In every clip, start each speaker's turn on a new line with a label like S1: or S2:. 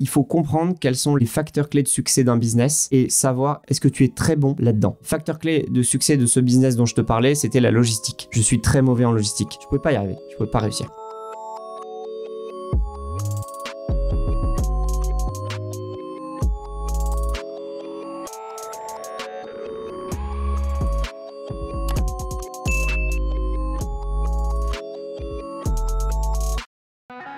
S1: il faut comprendre quels sont les facteurs clés de succès d'un business et savoir est-ce que tu es très bon là-dedans. Facteur clé de succès de ce business dont je te parlais, c'était la logistique. Je suis très mauvais en logistique. Je pouvais pas y arriver. Je pouvais pas réussir.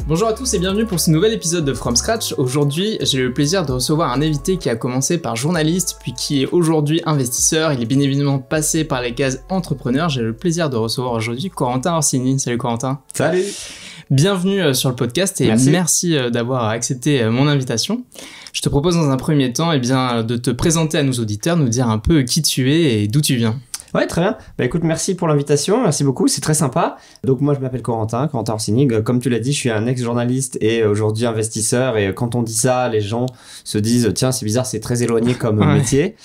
S2: Bonjour à tous et bienvenue pour ce nouvel épisode de From Scratch. Aujourd'hui, j'ai le plaisir de recevoir un invité qui a commencé par journaliste, puis qui est aujourd'hui investisseur. Il est bien évidemment passé par les cases entrepreneur. J'ai le plaisir de recevoir aujourd'hui Corentin Orsini. Salut Corentin.
S1: Salut.
S2: Bienvenue sur le podcast et merci d'avoir accepté mon invitation. Je te propose dans un premier temps de te présenter à nos auditeurs, nous dire un peu qui tu es et d'où tu viens.
S1: Ouais, très bien. Bah écoute, merci pour l'invitation, merci beaucoup, c'est très sympa. Donc moi je m'appelle Corentin Orsini, comme tu l'as dit, je suis un ex-journaliste et aujourd'hui investisseur, et quand on dit ça, les gens se disent tiens, c'est bizarre, c'est très éloigné comme métier,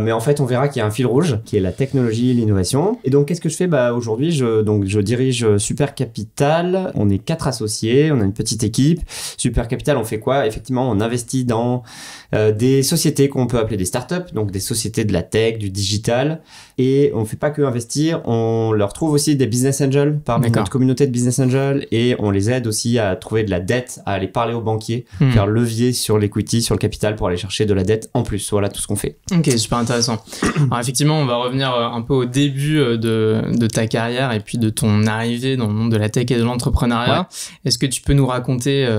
S1: mais en fait on verra qu'il y a un fil rouge qui est la technologie, l'innovation. Et donc qu'est-ce que je fais? Bah aujourd'hui je dirige Super Capital, on est 4 associés, on a une petite équipe. Super Capital, on fait quoi? Effectivement, on investit dans des sociétés qu'on peut appeler des startups, donc des sociétés de la tech, du digital, et on fait pas que investir, on leur trouve aussi des business angels parmi notre communauté de business angels, et on les aide aussi à trouver de la dette, à aller parler aux banquiers, faire levier sur l'equity, sur le capital pour aller chercher de la dette en plus. Voilà tout ce qu'on fait.
S2: Ok, super intéressant. Alors effectivement, on va revenir un peu au début de ta carrière et puis de ton arrivée dans le monde de la tech et de l'entrepreneuriat. Ouais. Est-ce que tu peux nous raconter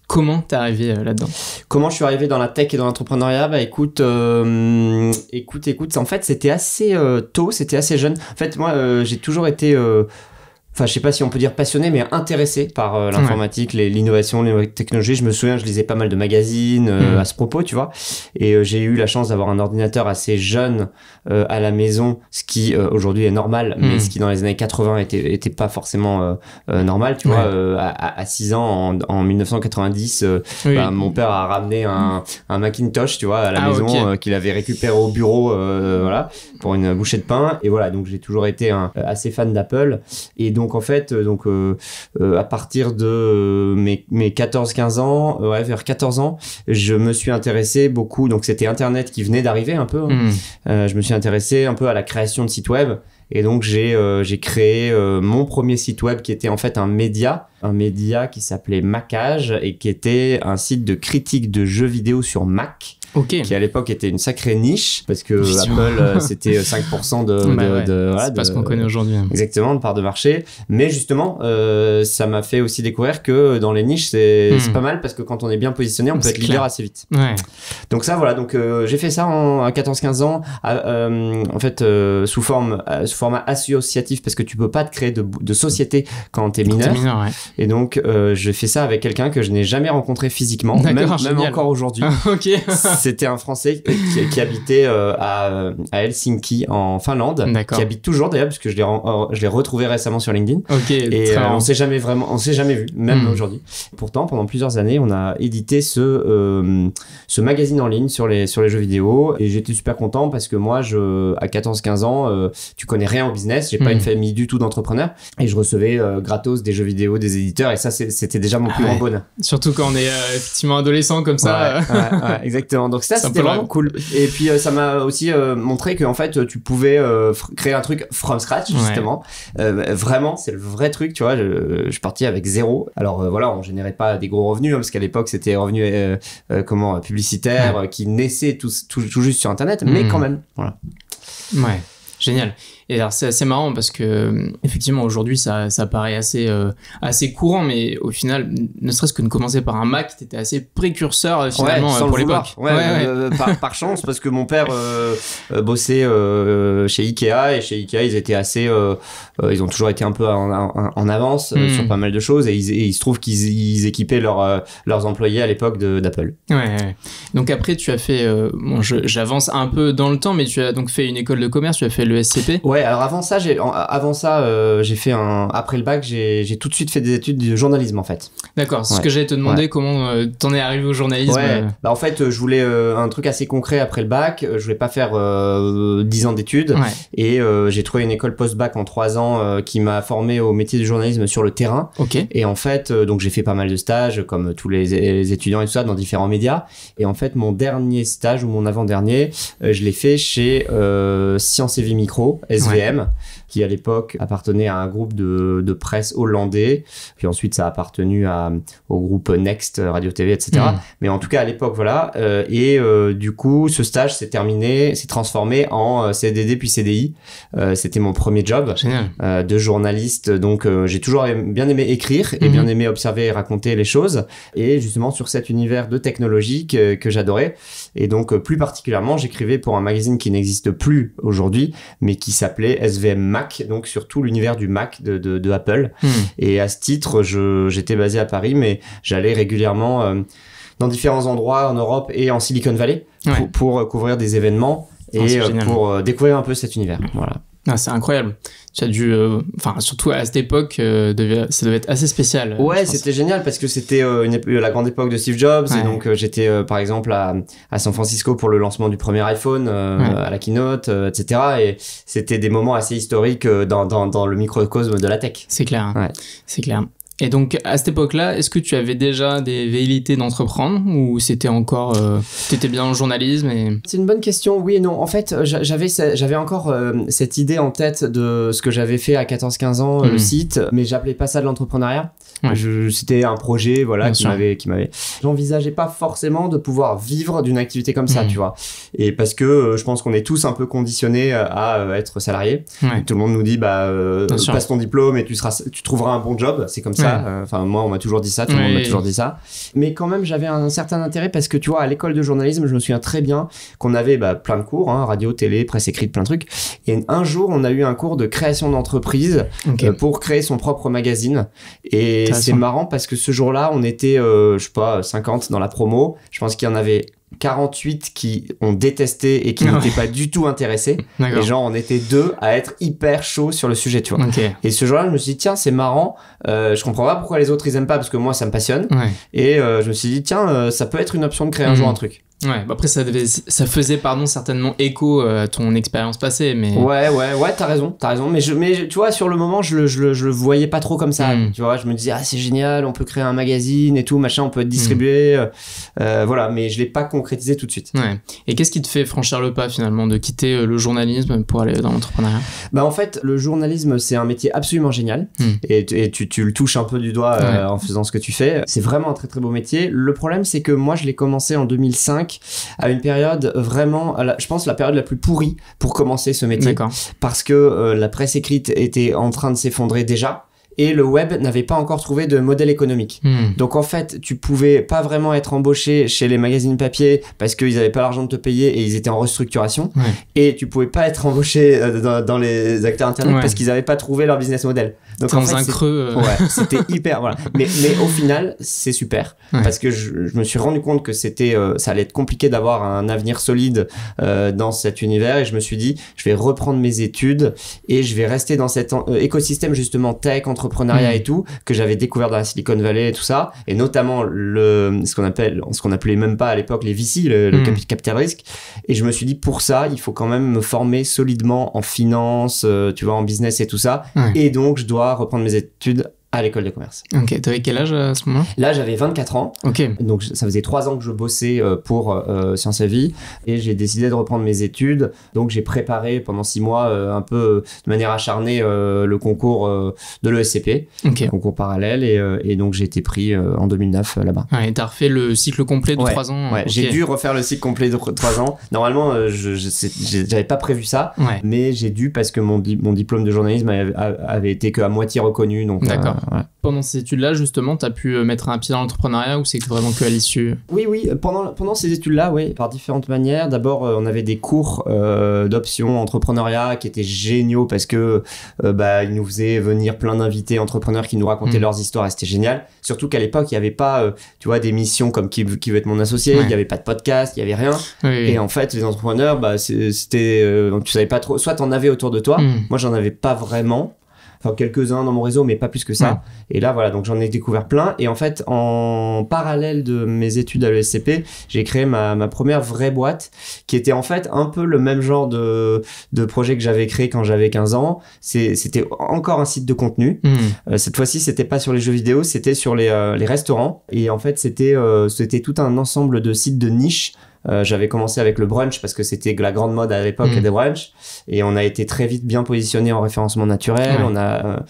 S2: comment t'es arrivé là-dedans? Comment je
S1: suis arrivé dans la tech et dans l'entrepreneuriat? Bah écoute, en fait c'était assez tôt, c'était assez jeune. En fait moi j'ai toujours été je sais pas si on peut dire passionné, mais intéressé par l'informatique, l'innovation, les technologies. Je me souviens, je lisais pas mal de magazines à ce propos, tu vois. Et j'ai eu la chance d'avoir un ordinateur assez jeune à la maison, ce qui aujourd'hui est normal, mais ce qui dans les années 80 était pas forcément normal, tu vois. À 6 ans, en 1990, mon père a ramené un Macintosh, tu vois, à la maison, qu'il avait récupéré au bureau, voilà, pour une bouchée de pain. Et voilà, donc j'ai toujours été assez fan d'Apple. Et donc en fait, à partir de mes 14-15 ans, vers 14 ans, je me suis intéressé beaucoup. Donc c'était Internet qui venait d'arriver un peu. Je me suis intéressé un peu à la création de sites web. Et donc j'ai créé mon premier site web qui était en fait un média qui s'appelait Macage et qui était un site de critique de jeux vidéo sur Mac. Qui à l'époque était une sacrée niche parce que Apple c'était 5%
S2: c'est pas ce qu'on connaît aujourd'hui.
S1: Exactement, de part de marché. Mais justement, ça m'a fait aussi découvrir que dans les niches c'est pas mal parce que quand on est bien positionné, on peut être leader assez vite. Ouais. Donc ça voilà, donc j'ai fait ça à 14-15 ans en fait sous format associatif parce que tu peux pas te créer de société quand t'es mineur. Et donc j'ai fait ça avec quelqu'un que je n'ai jamais rencontré physiquement, même encore aujourd'hui. C'était un Français qui habitait à Helsinki en Finlande, qui habite toujours d'ailleurs parce que je l'ai retrouvé récemment sur LinkedIn. Et on s'est jamais vu, même aujourd'hui. Pourtant, pendant plusieurs années, on a édité ce magazine en ligne sur les jeux vidéo, et j'étais super content parce que moi, à 14-15 ans, tu connais rien au business, j'ai pas une famille du tout d'entrepreneurs, et je recevais gratos des jeux vidéo des éditeurs, et ça c'était déjà mon plus grand bonheur.
S2: Surtout quand on est effectivement adolescent comme ça.
S1: Ouais, exactement. Donc ça c'était vraiment cool. Et puis ça m'a aussi montré que en fait tu pouvais créer un truc from scratch justement. Vraiment c'est le vrai truc, tu vois. Je suis parti avec zéro. Alors voilà, on générait pas des gros revenus parce qu'à l'époque c'était revenus publicitaires qui naissaient tout juste sur internet, mais quand même voilà.
S2: Ouais, génial. Et alors c'est assez marrant parce que effectivement aujourd'hui ça paraît assez courant, mais au final ne serait-ce que de commencer par un Mac, t'étais assez précurseur finalement pour l'époque.
S1: Par chance, parce que mon père bossait chez Ikea, et chez Ikea ils étaient assez ils ont toujours été un peu en avance sur pas mal de choses, et il se trouve qu'ils équipaient leurs employés à l'époque d'Apple.
S2: Donc après tu as fait j'avance un peu dans le temps, mais tu as donc fait une école de commerce, tu as fait le SCP.
S1: Ouais, alors avant ça, j'ai fait après le bac, j'ai tout de suite fait des études de journalisme en fait.
S2: D'accord, c'est ce que j'allais te demander, comment t'en es arrivé au journalisme.
S1: Ouais, bah en fait, je voulais un truc assez concret après le bac, je voulais pas faire 10 ans d'études, et j'ai trouvé une école post-bac en 3 ans qui m'a formé au métier du journalisme sur le terrain. Et en fait, donc j'ai fait pas mal de stages, comme tous les étudiants et tout ça, dans différents médias. Et en fait, mon dernier stage, ou mon avant-dernier, je l'ai fait chez Science et Vie Micro, SVM, qui à l'époque appartenait à un groupe de presse hollandais, puis ensuite ça a appartenu au groupe Next, Radio TV, etc. Mais en tout cas à l'époque, voilà. Du coup, ce stage s'est transformé en CDD puis CDI. C'était mon premier job de journaliste, donc j'ai toujours bien aimé écrire et bien aimé observer et raconter les choses, et justement sur cet univers de technologie que j'adorais. Et donc plus particulièrement, j'écrivais pour un magazine qui n'existe plus aujourd'hui, mais qui s'appelait SVM Mac, donc sur tout l'univers du Mac de Apple. Et à ce titre, j'étais basé à Paris, mais j'allais régulièrement dans différents endroits en Europe et en Silicon Valley pour couvrir des événements et pour découvrir un peu cet univers. Voilà.
S2: Ah, c'est incroyable. Tu as dû, surtout à cette époque, ça devait être assez spécial.
S1: Ouais, c'était génial parce que c'était la grande époque de Steve Jobs, et donc j'étais par exemple à San Francisco pour le lancement du premier iPhone, à la keynote, etc. Et c'était des moments assez historiques dans le microcosme de la tech.
S2: C'est clair. C'est clair. Et donc, à cette époque-là, est-ce que tu avais déjà des velléités d'entreprendre, ou c'était encore... t'étais bien en journalisme et...
S1: C'est une bonne question, oui et non. En fait, j'avais encore cette idée en tête de ce que j'avais fait à 14-15 ans, le site, mais j'appelais pas ça de l'entrepreneuriat. C'était un projet, voilà, qui m'avait... J'envisageais pas forcément de pouvoir vivre d'une activité comme ça, tu vois. Et parce que je pense qu'on est tous un peu conditionnés à être salariés. Tout le monde nous dit, passe ton diplôme et tu trouveras un bon job. C'est comme ça. Enfin, moi, on m'a toujours dit ça, tout le monde m'a toujours dit ça. Mais quand même, j'avais un certain intérêt parce que, tu vois, à l'école de journalisme, je me souviens très bien qu'on avait plein de cours, radio, télé, presse écrite, plein de trucs. Et un jour, on a eu un cours de création d'entreprise pour créer son propre magazine. Et c'est marrant parce que ce jour-là, on était, 50 dans la promo. Je pense qu'il y en avait 48 qui ont détesté et qui n'étaient pas du tout intéressés. Et genre, on était 2 à être hyper chaud sur le sujet, tu vois. Et ce jour-là, je me suis dit, tiens, c'est marrant. Je comprends pas pourquoi les autres, ils aiment pas, parce que moi, ça me passionne. Et je me suis dit, tiens, ça peut être une option de créer un jour un truc.
S2: Après ça faisait certainement écho à ton expérience passée, mais
S1: ouais, t'as raison, mais tu vois, sur le moment je le voyais pas trop comme ça, tu vois, je me disais c'est génial, on peut créer un magazine et tout machin, on peut être distribué, voilà, mais je l'ai pas concrétisé tout de suite.
S2: Et qu'est-ce qui te fait franchir le pas finalement de quitter le journalisme pour aller dans l'entrepreneuriat?
S1: En fait, le journalisme, c'est un métier absolument génial, et tu le touches un peu du doigt en faisant ce que tu fais. C'est vraiment un très très beau métier. Le problème, c'est que moi je l'ai commencé en 2005 à une période vraiment, je pense, la période la plus pourrie pour commencer ce métier. Parce que la presse écrite était en train de s'effondrer déjà. Et le web n'avait pas encore trouvé de modèle économique. Donc en fait, tu pouvais pas vraiment être embauché chez les magazines papier parce qu'ils avaient pas l'argent de te payer et ils étaient en restructuration. Et tu pouvais pas être embauché dans les acteurs internet parce qu'ils avaient pas trouvé leur business model. Donc
S2: en fait, un creux.
S1: C'était hyper, voilà. Mais au final, c'est super parce que je me suis rendu compte que ça allait être compliqué d'avoir un avenir solide dans cet univers, et je me suis dit, je vais reprendre mes études et je vais rester dans cet écosystème justement tech, entrepreneuriat et tout, que j'avais découvert dans la Silicon Valley et tout ça, et notamment ce qu'on appelait même pas à l'époque les VC, le capital risque. Et je me suis dit, pour ça, il faut quand même me former solidement en finance, tu vois, en business et tout ça. Et donc, je dois reprendre mes études à l'école de commerce.
S2: Ok, t'avais quel âge à ce moment-là?
S1: Là, j'avais 24 ans.
S2: Ok.
S1: Donc, ça faisait 3 ans que je bossais pour Science et Vie, et j'ai décidé de reprendre mes études. Donc, j'ai préparé pendant 6 mois un peu de manière acharnée le concours de l'ESCP, concours parallèle, et donc j'ai été pris en 2009 là-bas.
S2: Et t'as refait le cycle complet de 3 ans?
S1: J'ai dû refaire le cycle complet de 3 ans. Normalement, j'avais pas prévu ça, mais j'ai dû, parce que mon diplôme de journalisme avait été qu'à moitié reconnu. Donc,
S2: d'accord.
S1: Ouais.
S2: Pendant ces études-là, justement, tu as pu mettre un pied dans l'entrepreneuriat ou c'est vraiment que à l'issue?
S1: Oui, pendant ces études-là, oui, par différentes manières. D'abord, on avait des cours d'options entrepreneuriat qui étaient géniaux parce que ils nous faisaient venir plein d'invités entrepreneurs qui nous racontaient leurs histoires et c'était génial. Surtout qu'à l'époque, il n'y avait pas, d'émissions comme qui veut être mon associé, il n'y avait pas de podcast, il n'y avait rien.
S2: Oui.
S1: Et en fait, les entrepreneurs, c'était, tu savais pas trop, soit t'en avais autour de toi, moi j'en avais pas vraiment. Enfin, quelques-uns dans mon réseau, mais pas plus que ça. Ouais. Et là, voilà, donc j'en ai découvert plein. Et en fait, en parallèle de mes études à l'ESCP, j'ai créé ma première vraie boîte qui était en fait un peu le même genre de projet que j'avais créé quand j'avais 15 ans. C'était encore un site de contenu. Cette fois-ci, c'était pas sur les jeux vidéo, c'était sur les restaurants. Et en fait, c'était tout un ensemble de sites de niche. J'avais commencé avec le brunch parce que c'était la grande mode à l'époque des brunchs et on a été très vite bien positionné en référencement naturel. On a,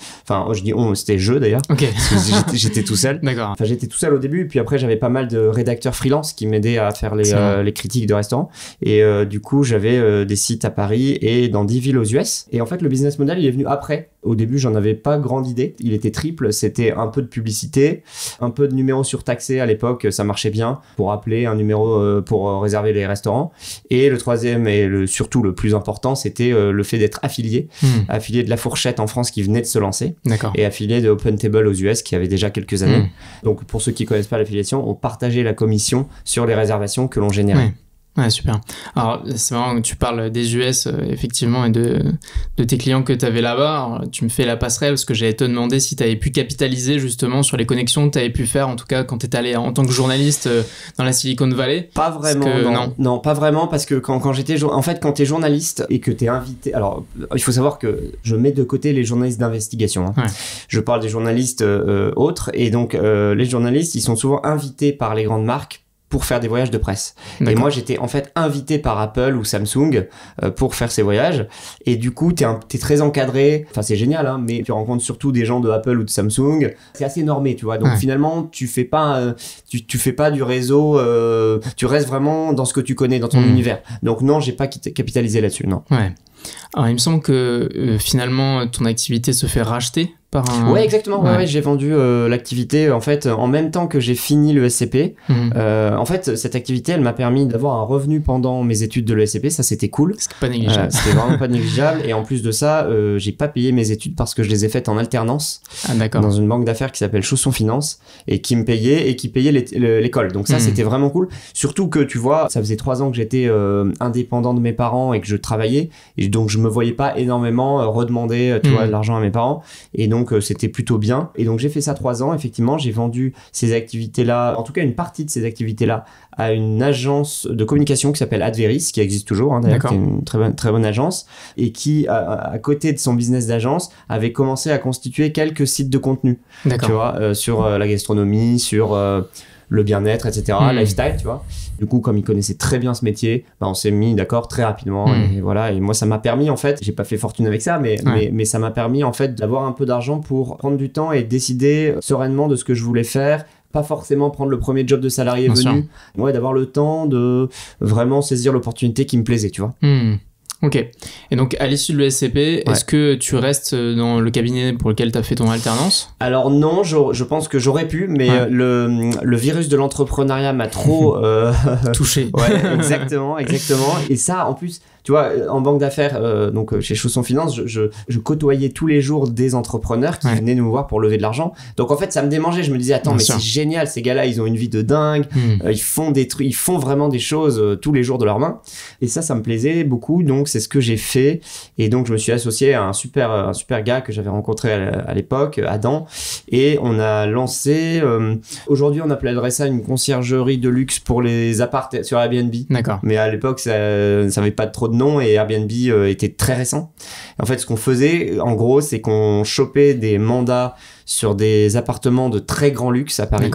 S1: c'était jeu d'ailleurs.
S2: Okay.
S1: J'étais tout seul.
S2: D'accord.
S1: Enfin, j'étais tout seul au début, puis après j'avais pas mal de rédacteurs freelance qui m'aidaient à faire les critiques de restaurants. Et du coup, j'avais des sites à Paris et dans 10 villes aux US. Et en fait, le business model, il est venu après. Au début, j'en avais pas grande idée. Il était triple. C'était un peu de publicité, un peu de numéros surtaxés à l'époque. Ça marchait bien pour appeler un numéro pour réserver les restaurants. Et le troisième et surtout le plus important, c'était le fait d'être affilié. Affilié de La Fourchette en France qui venait de se lancer.
S2: D'accord.
S1: Et affilié de OpenTable aux US qui avait déjà quelques années. Donc, pour ceux qui connaissent pas l'affiliation, on partageait la commission sur les réservations que l'on générait.
S2: Ouais, super. Alors, c'est marrant que tu parles des US, effectivement, et de tes clients que tu avais là-bas. Alors, tu me fais la passerelle parce que j'allais te demander si tu avais pu capitaliser justement sur les connexions que tu avais pu faire, en tout cas quand tu étais allé en tant que journaliste dans la Silicon Valley.
S1: Pas vraiment, non, pas vraiment, parce que quand t'es journaliste et que t'es invité... Alors, il faut savoir que je mets de côté les journalistes d'investigation. Hein. Ouais. Je parle des journalistes autres, et donc les journalistes, ils sont souvent invités par les grandes marques pour faire des voyages de presse. D'accord. Et moi, j'étais en fait invité par Apple ou Samsung pour faire ces voyages. Et du coup, t'es très encadré. Enfin, c'est génial, hein, mais tu rencontres surtout des gens de Apple ou de Samsung. C'est assez normé, tu vois. Donc finalement, tu fais pas du réseau. Tu restes vraiment dans ce que tu connais, dans ton univers. Donc non, j'ai pas capitalisé là-dessus, non.
S2: Ouais. Alors, il me semble que finalement, ton activité se fait racheter par un...
S1: Ouais, exactement. Ouais, j'ai vendu l'activité en fait en même temps que j'ai fini le SCP. En fait, cette activité, elle m'a permis d'avoir un revenu pendant mes études de l'ESCP. Ça, c'était cool.
S2: C'est pas négligeable.
S1: C'était vraiment pas négligeable. Et en plus de ça, j'ai pas payé mes études parce que je les ai faites en alternance dans une banque d'affaires qui s'appelle Chausson Finance et qui me payait et qui payait l'école. Donc ça, c'était vraiment cool. Surtout que tu vois, ça faisait 3 ans que j'étais indépendant de mes parents et que je travaillais. Et donc, je me voyais pas énormément redemander de l'argent à mes parents. Et donc, c'était plutôt bien. Et donc, j'ai fait ça 3 ans. Effectivement, j'ai vendu ces activités-là, en tout cas une partie de ces activités-là, à une agence de communication qui s'appelle Adveris, qui existe toujours, d'ailleurs, qui est une très bonne agence, et qui, à côté de son business d'agence, avait commencé à constituer quelques sites de contenu. Tu vois, sur la gastronomie, sur le bien-être, etc., lifestyle, tu vois. Du coup, comme ils connaissaient très bien ce métier, on s'est mis d'accord très rapidement. Et voilà. Et moi, ça m'a permis, en fait, j'ai pas fait fortune avec ça, mais ça m'a permis, en fait, d'avoir un peu d'argent pour prendre du temps et décider sereinement de ce que je voulais faire. Pas forcément prendre le premier job de salarié venu. Ouais, d'avoir le temps de vraiment saisir l'opportunité qui me plaisait, tu vois.
S2: Ok. Et donc, à l'issue de l'ESCP, est-ce que tu restes dans le cabinet pour lequel tu as fait ton alternance ?
S1: Alors non, je pense que j'aurais pu, mais le virus de l'entrepreneuriat m'a trop...
S2: touché.
S1: Ouais, exactement. Et ça, en plus... Tu vois, en banque d'affaires, donc chez Chausson Finance, je côtoyais tous les jours des entrepreneurs qui venaient nous voir pour lever de l'argent. Donc en fait, ça me démangeait. Je me disais, attends, c'est génial, ces gars-là, ils ont une vie de dingue. Ils font des trucs, ils font vraiment des choses tous les jours de leurs mains. Et ça me plaisait beaucoup. Donc c'est ce que j'ai fait. Et donc je me suis associé à un super gars que j'avais rencontré à l'époque, Adam. Et on a lancé. Aujourd'hui, on appellerait ça une conciergerie de luxe pour les apparts sur Airbnb.
S2: D'accord.
S1: Mais à l'époque, ça n'avait pas trop de nom et Airbnb était très récent. En fait, ce qu'on faisait, en gros, c'est qu'on chopait des mandats sur des appartements de très grand luxe à Paris,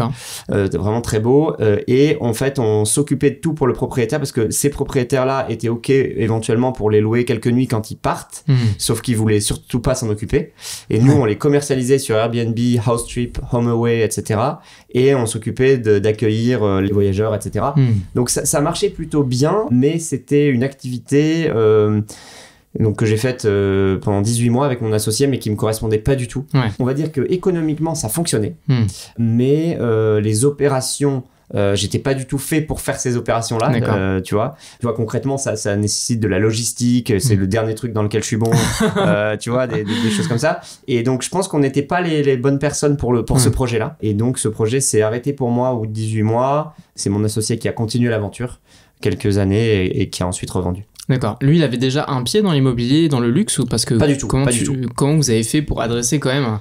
S1: vraiment très beaux, et en fait on s'occupait de tout pour le propriétaire parce que ces propriétaires-là étaient ok éventuellement pour les louer quelques nuits quand ils partent, sauf qu'ils voulaient surtout pas s'en occuper, et nous on les commercialisait sur Airbnb, Housetrip, HomeAway, etc., et on s'occupait d'accueillir les voyageurs, etc. Donc ça marchait plutôt bien, mais c'était une activité donc que j'ai faite pendant 18 mois avec mon associé, mais qui me correspondait pas du tout.
S2: Ouais.
S1: On va dire que économiquement ça fonctionnait, mais les opérations, j'étais pas du tout fait pour faire ces opérations-là, tu vois concrètement ça nécessite de la logistique, c'est le dernier truc dans lequel je suis bon, tu vois, des choses comme ça, et donc je pense qu'on n'était pas les bonnes personnes pour ce projet-là, et donc ce projet s'est arrêté pour moi au bout de 18 mois. C'est mon associé qui a continué l'aventure quelques années et qui a ensuite revendu.
S2: D'accord. Lui, il avait déjà un pied dans l'immobilier, dans le luxe, ou parce que
S1: pas du tout.
S2: Comment vous avez fait pour adresser quand même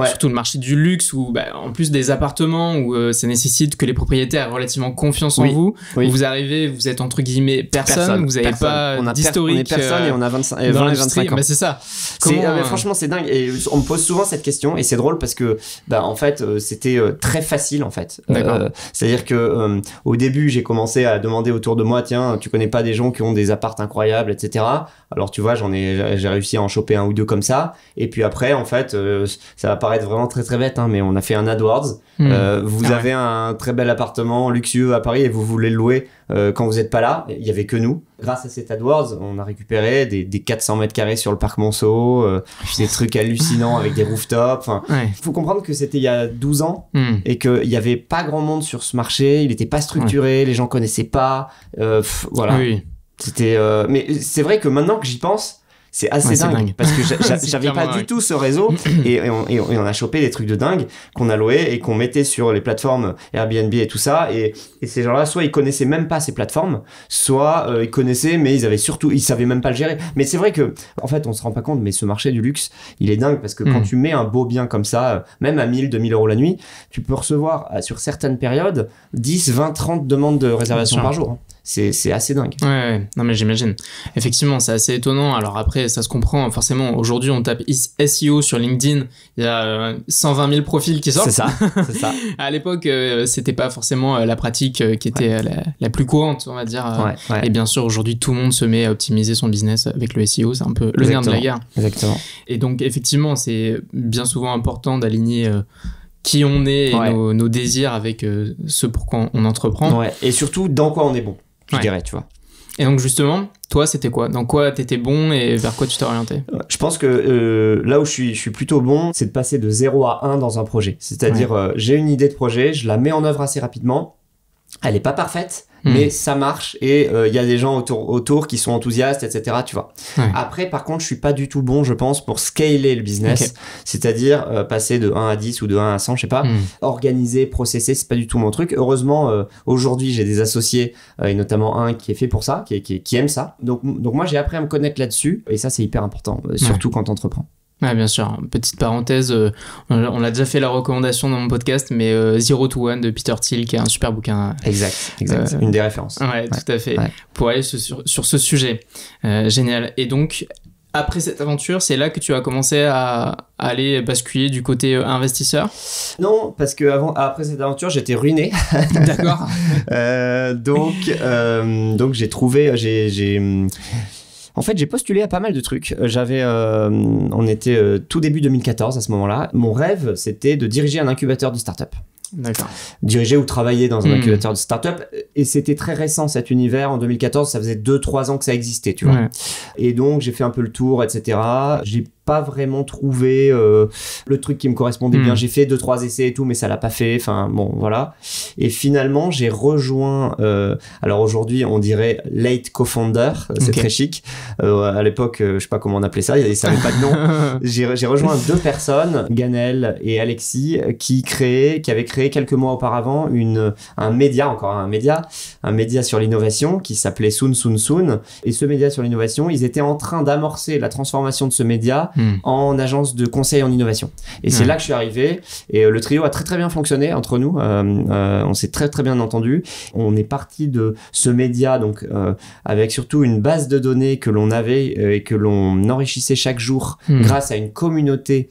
S2: surtout le marché du luxe, où en plus des appartements où ça nécessite que les propriétaires aient relativement confiance en vous.
S1: Oui.
S2: Vous arrivez, vous êtes entre guillemets personne, vous n'avez pas d'historique.
S1: On est personne et on a 20 et 25 ans.
S2: C'est ça.
S1: Franchement, c'est dingue. Et on me pose souvent cette question, et c'est drôle parce que en fait, c'était très facile en fait. C'est-à-dire que au début, j'ai commencé à demander autour de moi, tiens, tu connais pas des gens qui ont des apparts incroyables, etc. Alors tu vois, j'ai réussi à en choper un ou deux comme ça. Et puis après, en fait, ça va paraître vraiment très très bête, mais on a fait un AdWords. Vous avez un très bel appartement luxueux à Paris et vous voulez le louer quand vous n'êtes pas là. Il y avait que nous. Grâce à cet AdWords, on a récupéré des 400 mètres carrés sur le parc Monceau, des trucs hallucinants avec des rooftops. Faut comprendre que c'était il y a 12 ans et qu'il y avait pas grand monde sur ce marché. Il était pas structuré, les gens connaissaient pas. Voilà.
S2: Oui.
S1: C'était mais c'est vrai que maintenant que j'y pense, c'est assez dingue parce que j'avais pas du tout ce réseau et on a chopé des trucs de dingue qu'on a loué et qu'on mettait sur les plateformes Airbnb et tout ça, et ces gens-là, soit ils connaissaient même pas ces plateformes, soit ils connaissaient mais ils savaient même pas le gérer. Mais c'est vrai que en fait on se rend pas compte, mais ce marché du luxe il est dingue parce que quand tu mets un beau bien comme ça, même à 1000-2000 euros la nuit, tu peux recevoir sur certaines périodes 10, 20, 30 demandes de réservation par jour. C'est assez dingue.
S2: Ouais, non mais j'imagine. Effectivement, c'est assez étonnant. Alors après, ça se comprend. Forcément, aujourd'hui, on tape SEO sur LinkedIn. Il y a 120 000 profils qui sortent.
S1: C'est ça.
S2: À l'époque, c'était pas forcément la pratique qui était la plus courante, on va dire. Et bien sûr, aujourd'hui, tout le monde se met à optimiser son business avec le SEO. C'est un peu le nerf de la guerre.
S1: Exactement.
S2: Et donc, effectivement, c'est bien souvent important d'aligner qui on est et nos désirs avec ce pour quoi on entreprend.
S1: Ouais. Et surtout, dans quoi on est bon. Je dirais, tu vois.
S2: Et donc justement, toi, c'était quoi ? Dans quoi t'étais bon et vers quoi tu t'es orienté ?
S1: Je pense que là où je suis plutôt bon, c'est de passer de 0 à 1 dans un projet. C'est-à-dire, j'ai une idée de projet, je la mets en œuvre assez rapidement. Elle est pas parfaite, mais ça marche et il y a des gens autour qui sont enthousiastes, etc. Tu vois. Après, par contre, je suis pas du tout bon, je pense, pour scaler le business. C'est-à-dire passer de 1 à 10 ou de 1 à 100, je sais pas. Organiser, processer, c'est pas du tout mon truc. Heureusement, aujourd'hui, j'ai des associés, et notamment un qui est fait pour ça, qui aime ça. Donc moi, j'ai appris à me connaître là-dessus et ça, c'est hyper important, surtout quand t'entreprends.
S2: Ouais, bien sûr. Petite parenthèse, on a déjà fait la recommandation dans mon podcast, mais Zero to One de Peter Thiel, qui est un super bouquin.
S1: Exact. Une des références.
S2: Ouais, tout à fait. Pour aller sur ce sujet. Génial. Et donc, après cette aventure, c'est là que tu as commencé à aller basculer du côté investisseur ?
S1: Non, parce que après cette aventure, j'étais ruiné.
S2: D'accord.
S1: Donc j'ai trouvé, en fait, j'ai postulé à pas mal de trucs. On était tout début 2014 à ce moment-là. Mon rêve, c'était de diriger un incubateur de start-up.
S2: D'accord.
S1: Diriger ou travailler dans un incubateur de start-up. Et c'était très récent cet univers. En 2014, ça faisait 2-3 ans que ça existait, tu vois. Et donc, j'ai fait un peu le tour, etc. J'ai pas vraiment trouvé le truc qui me correspondait bien. J'ai fait 2-3 essais et tout, mais ça l'a pas fait. Enfin, bon, voilà. Et finalement, j'ai rejoint... alors aujourd'hui, on dirait late co-founder. C'est très chic. À l'époque, je sais pas comment on appelait ça. Ça n'avait pas de nom. J'ai rejoint 2 personnes, Ganel et Alexis, qui avaient créé quelques mois auparavant un média sur l'innovation qui s'appelait Soon. Et ce média sur l'innovation, ils étaient en train d'amorcer la transformation de ce média en agence de conseil en innovation. Et c'est là que je suis arrivé. Et le trio a très très bien fonctionné entre nous. On s'est très très bien entendu. On est parti de ce média donc avec surtout une base de données que l'on avait et que l'on enrichissait chaque jour grâce à une communauté.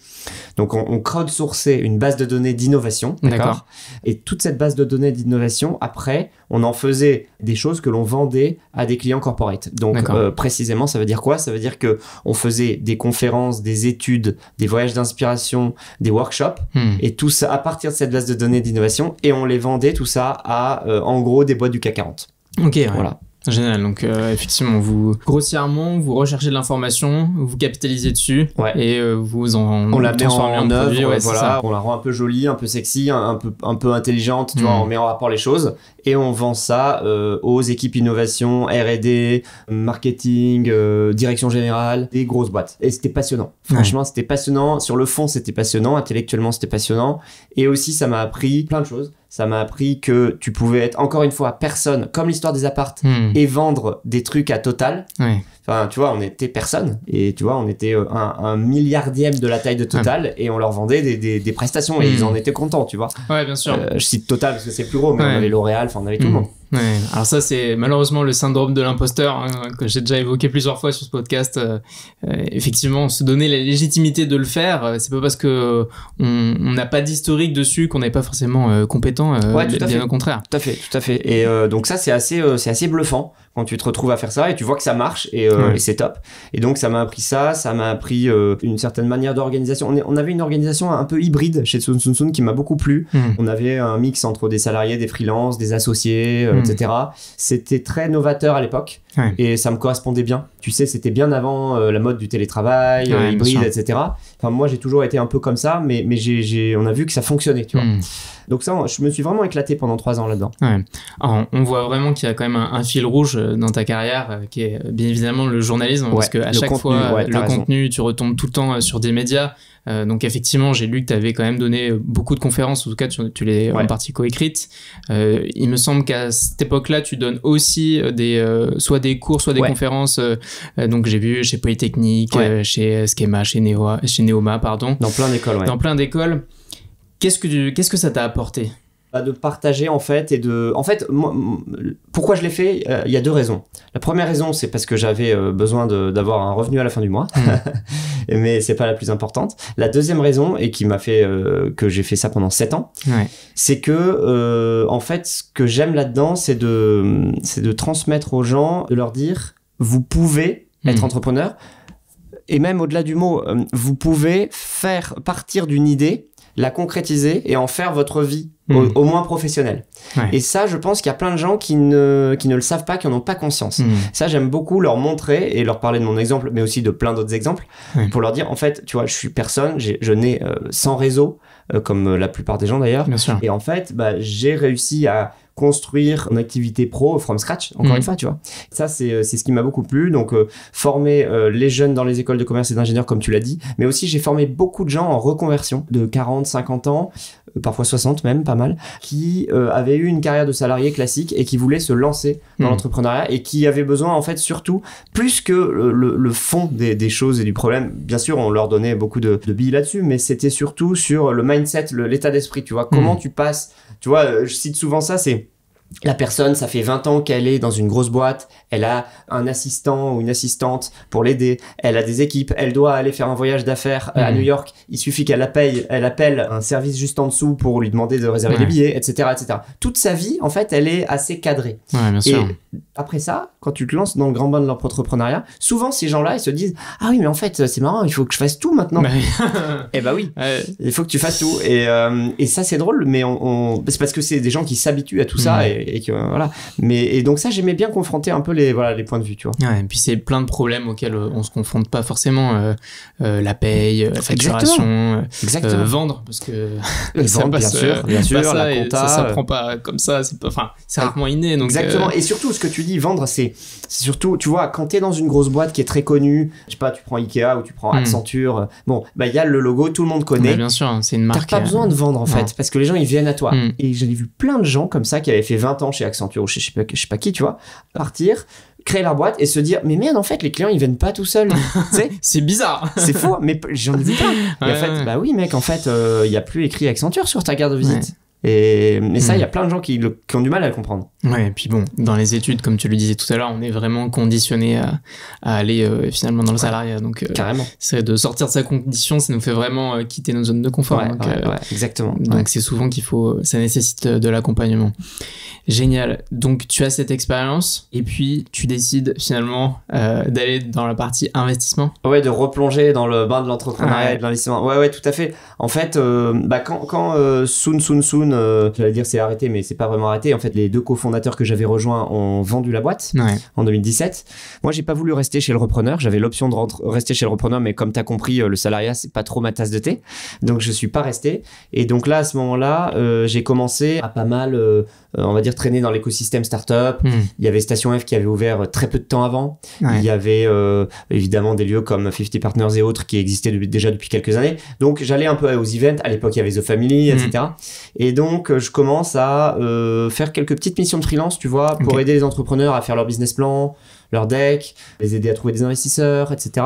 S1: Donc on crowdsourçait une base de données d'innovation. D'accord. Et toute cette base de données d'innovation, après, on en faisait des choses que l'on vendait à des clients corporate. Donc précisément, ça veut dire quoi ? Ça veut dire que on faisait des conférences, des études, des voyages d'inspiration, des workshops, et tout ça à partir de cette base de données d'innovation, et on les vendait tout ça à en gros des boîtes du CAC 40.
S2: Ok.
S1: Voilà.
S2: Génial. Donc effectivement, grossièrement, vous recherchez de l'information, vous capitalisez dessus et vous
S1: on la met en œuvre,
S2: voilà.
S1: On la rend un peu jolie, un peu sexy, un peu intelligente, tu vois, on met en rapport les choses et on vend ça aux équipes innovation, R&D, marketing, direction générale, des grosses boîtes. Et c'était passionnant. Franchement, c'était passionnant. Sur le fond, c'était passionnant. Intellectuellement, c'était passionnant. Et aussi, ça m'a appris plein de choses. Ça m'a appris que tu pouvais être, encore une fois, personne, comme l'histoire des apparts, et vendre des trucs à Total. Enfin, tu vois, on était personne. Et tu vois, on était un milliardième de la taille de Total et on leur vendait des prestations et ils en étaient contents, tu vois.
S2: Ouais, bien sûr.
S1: Je cite Total parce que c'est plus gros, mais on avait L'Oréal, enfin, on avait tout le monde.
S2: Ouais. Alors ça, c'est malheureusement le syndrome de l'imposteur que j'ai déjà évoqué plusieurs fois sur ce podcast. Effectivement, se donner la légitimité de le faire, c'est pas parce que on n'a pas d'historique dessus qu'on n'est pas forcément compétent. Bien au contraire.
S1: Tout à fait. Et donc ça, c'est assez bluffant quand tu te retrouves à faire ça et tu vois que ça marche et c'est top. Et donc ça m'a appris ça m'a appris une certaine manière d'organisation. On avait une organisation un peu hybride chez Sun Sun Sun qui m'a beaucoup plu. On avait un mix entre des salariés, des freelances, des associés, etc. C'était très novateur à l'époque et ça me correspondait bien. Tu sais, c'était bien avant la mode du télétravail, hybride, etc. Enfin, moi, j'ai toujours été un peu comme ça, mais on a vu que ça fonctionnait, tu vois. Donc ça, je me suis vraiment éclaté pendant 3 ans là-dedans.
S2: Alors, on voit vraiment qu'il y a quand même un fil rouge dans ta carrière qui est bien évidemment le journalisme, parce qu'à chaque fois, le contenu, tu retombes tout le temps sur des médias. Donc effectivement, j'ai lu que tu avais quand même donné beaucoup de conférences, en tout cas tu les en partie coécrites. Il me semble qu'à cette époque-là, tu donnes aussi soit des cours, soit des conférences. Donc j'ai vu chez Polytechnique, chez Schema, chez Neoma, pardon.
S1: Dans plein d'écoles,
S2: Dans plein d'écoles. Qu'est-ce que ça t'a apporté ?
S1: De partager en fait moi, pourquoi je l'ai fait, il y a 2 raisons. La première raison, c'est parce que j'avais besoin d'avoir un revenu à la fin du mois, mais c'est pas la plus importante. La deuxième raison, et qui m'a fait que j'ai fait ça pendant 7 ans, c'est que en fait ce que j'aime là-dedans, c'est de transmettre aux gens, de leur dire vous pouvez être entrepreneur, et même au-delà du mot, vous pouvez faire partir d'une idée, la concrétiser et en faire votre vie, au moins professionnelle. Et ça, je pense qu'il y a plein de gens qui ne le savent pas, qui en ont pas conscience. Ça, j'aime beaucoup leur montrer et leur parler de mon exemple, mais aussi de plein d'autres exemples, pour leur dire, en fait, tu vois, je suis personne, je n'ai sans réseau, comme la plupart des gens d'ailleurs. Et en fait, j'ai réussi à construire une activité pro from scratch, encore une fois, tu vois. Ça, c'est ce qui m'a beaucoup plu. Donc, former les jeunes dans les écoles de commerce et d'ingénieurs, comme tu l'as dit. Mais aussi, j'ai formé beaucoup de gens en reconversion de 40, 50 ans, parfois 60 même, pas mal, qui avaient eu une carrière de salarié classique et qui voulaient se lancer dans l'entrepreneuriat et qui avaient besoin, en fait, surtout, plus que le fond des choses et du problème. Bien sûr, on leur donnait beaucoup de billes là-dessus, mais c'était surtout sur le mindset, l'état d'esprit, tu vois. Comment tu passes, tu vois, je cite souvent ça, c'est la personne, ça fait 20 ans qu'elle est dans une grosse boîte, elle a un assistant ou une assistante pour l'aider, elle a des équipes, elle doit aller faire un voyage d'affaires à New York, il suffit qu'elle appelle un service juste en dessous pour lui demander de réserver les billets, etc., etc. Toute sa vie, en fait, elle est assez cadrée.
S2: Bien sûr.
S1: Et après ça, quand tu te lances dans le grand bain de l'entrepreneuriat, souvent ces gens-là, ils se disent « Ah oui, mais en fait, c'est marrant, il faut que je fasse tout maintenant. » Eh bah oui, il faut que tu fasses tout. Et ça, c'est drôle, mais c'est parce que c'est des gens qui s'habituent à tout ça et que voilà. Et donc ça, j'aimais bien confronter un peu les points de vue, tu vois.
S2: Et puis c'est plein de problèmes auxquels on se confronte pas forcément. La paye, la facturation, vendre, parce que
S1: ça passe, bien sûr,
S2: ça,
S1: la compta,
S2: ça prend pas comme ça. C'est rarement inné. Donc,
S1: exactement. Et surtout, ce que tu dis, vendre, c'est surtout, tu vois, quand t'es dans une grosse boîte qui est très connue, je sais pas, tu prends Ikea ou tu prends Accenture, il y a le logo, tout le monde connaît.
S2: Bien sûr, c'est une marque.
S1: T'as pas besoin de vendre, en fait, parce que les gens, ils viennent à toi. Et j'en ai vu plein de gens comme ça qui avaient fait 20 ans chez Accenture ou je sais pas qui, tu vois, partir, créer leur boîte et se dire mais merde, en fait les clients ils viennent pas tout seuls.
S2: C'est bizarre.
S1: C'est faux, mais j'en ai vu plein. Et en fait, bah oui mec, en fait il y a plus écrit Accenture sur ta carte de visite. Mais ça, il y a plein de gens qui ont du mal à le comprendre.
S2: Ouais, et puis bon, dans les études, comme tu le disais tout à l'heure, on est vraiment conditionné à aller finalement dans le salariat. Donc,
S1: carrément.
S2: C'est de sortir de sa condition, ça nous fait vraiment quitter notre zone de confort.
S1: Exactement.
S2: Donc c'est souvent ça nécessite de l'accompagnement. Génial. Donc tu as cette expérience et puis tu décides finalement d'aller dans la partie investissement.
S1: Ouais, de replonger dans le bain de l'entrepreneuriat et de l'investissement. Ouais, tout à fait. En fait, quand Sun Sun Sun j'allais dire c'est arrêté, mais c'est pas vraiment arrêté. En fait, les 2 cofondateurs que j'avais rejoints ont vendu la boîte en 2017. Moi, j'ai pas voulu rester chez le repreneur. J'avais l'option de rester chez le repreneur, mais comme t'as compris, le salariat, c'est pas trop ma tasse de thé. Donc, je suis pas resté. Et donc là, à ce moment-là, j'ai commencé à pas mal, on va dire, traîner dans l'écosystème startup. Il y avait Station F qui avait ouvert très peu de temps avant. Il y avait évidemment des lieux comme 50 Partners et autres qui existaient déjà depuis quelques années. Donc, j'allais un peu aux events. À l'époque, il y avait The Family, etc. Et donc, je commence à faire quelques petites missions de freelance, tu vois, pour aider les entrepreneurs à faire leur business plan, leur deck, les aider à trouver des investisseurs, etc.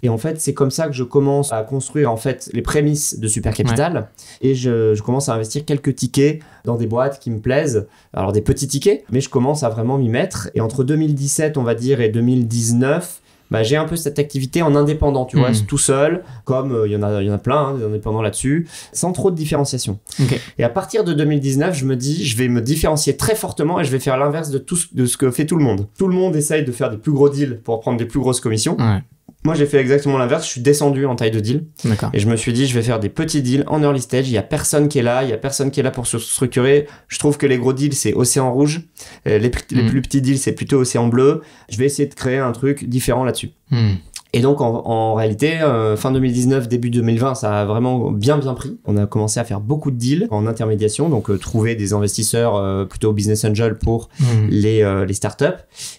S1: Et en fait, c'est comme ça que je commence à construire en fait les prémices de Super Capital. Et je commence à investir quelques tickets dans des boîtes qui me plaisent. Alors, des petits tickets, mais je commence à vraiment m'y mettre. Et entre 2017, on va dire, et 2019... j'ai un peu cette activité en indépendant, tu vois, tout seul, comme il y en a plein, des indépendants là-dessus, sans trop de différenciation. Et à partir de 2019, je me dis, je vais me différencier très fortement et je vais faire l'inverse de ce que fait tout le monde. Tout le monde essaye de faire des plus gros deals pour prendre des plus grosses commissions. Moi, j'ai fait exactement l'inverse. Je suis descendu en taille de deal. Et je me suis dit, je vais faire des petits deals en early stage. Il y a personne qui est là. Il y a personne qui est là pour se structurer. Je trouve que les gros deals, c'est océan rouge. Les plus petits deals, c'est plutôt océan bleu. Je vais essayer de créer un truc différent là-dessus. Et donc, en réalité, fin 2019, début 2020, ça a vraiment bien pris. On a commencé à faire beaucoup de deals en intermédiation, donc trouver des investisseurs plutôt business angel pour les startups.